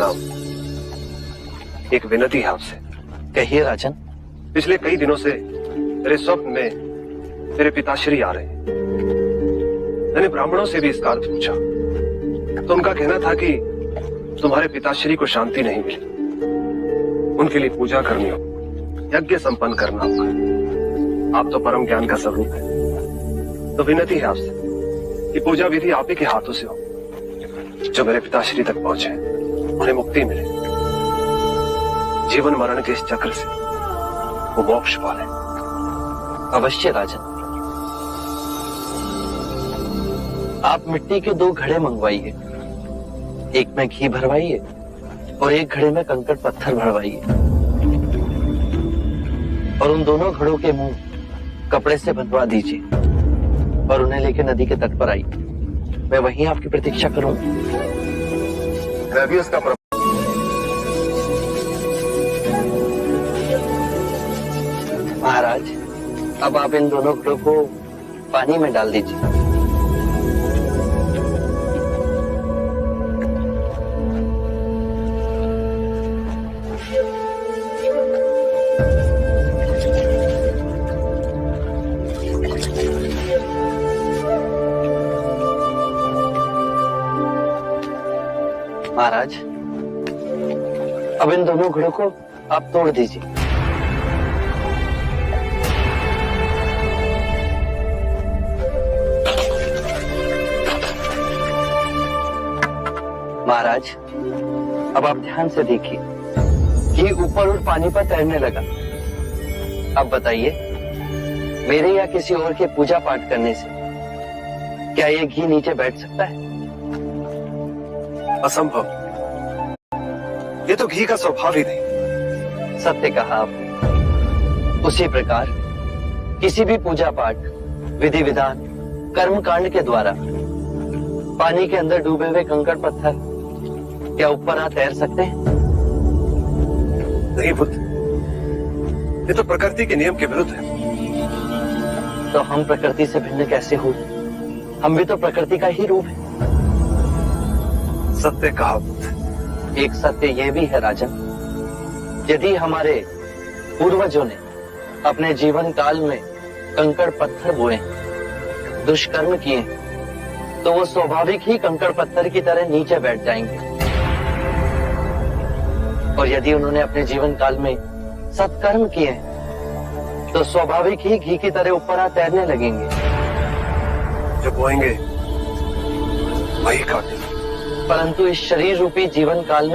प्रणाम। एक विनती है आपसे। कहिए राजन। पिछले कई दिनों से मेरे स्वप्न में मेरे पिताश्री आ रहे हैं। मैंने ब्राह्मणों से भी इसका अर्थ पूछा तो उनका कहना था कि तुम्हारे पिताश्री को शांति नहीं मिली, उनके लिए पूजा करनी हो, यज्ञ संपन्न करना होगा। आप तो परम ज्ञान का स्वरूप है, तो विनती है आपसे कि पूजा विधि आप ही के हाथों से हो, जो मेरे पिताश्री तक पहुंचे, उन्हें मुक्ति मिले, जीवन मरण के इस चक्र से वो मोक्ष पाले। अवश्य राजन। आप मिट्टी के 2 घड़े मंगवाइए, एक में घी भरवाइए और एक घड़े में कंकड़ पत्थर भरवाइए, और उन दोनों घड़ों के मुंह कपड़े से बंधवा दीजिए और उन्हें लेकर नदी के तट पर आइए। मैं वहीं आपकी प्रतीक्षा करूंगा। मैं भी उसका महाराज, अब आप इन दोनों घड़ों को पानी में डाल दीजिए। महाराज, अब इन दोनों घड़ों को आप तोड़ दीजिए। महाराज, अब आप ध्यान से देखिए, घी ऊपर और पानी पर तैरने लगा। अब बताइए, मेरे या किसी और के पूजा पाठ करने से क्या ये घी नीचे बैठ सकता है? असंभव। ये तो घी का स्वभाव ही नहीं। सत्य कहा आपने। उसी प्रकार किसी भी पूजा पाठ, विधि विधान, कर्म कांड के द्वारा पानी के अंदर डूबे हुए कंकड़ पत्थर क्या ऊपर आ तैर सकते हैं? नहीं बुद्ध, ये तो प्रकृति के नियम के विरुद्ध है। तो हम प्रकृति से भिन्न कैसे हो? हम भी तो प्रकृति का ही रूप है। सत्य कहा बुद्ध। एक सत्य यह भी है राजन, यदि हमारे पूर्वजों ने अपने जीवन काल में कंकड़ पत्थर बोए, दुष्कर्म किए, तो वो स्वाभाविक ही कंकड़ पत्थर की तरह नीचे बैठ जाएंगे। और यदि उन्होंने अपने जीवन काल में सत्कर्म किए, तो स्वाभाविक ही घी की तरह ऊपर आ तैरने लगेंगे। जो बोएंगे वही काटेंगे। परंतु इस शरीर रूपी जीवन काल में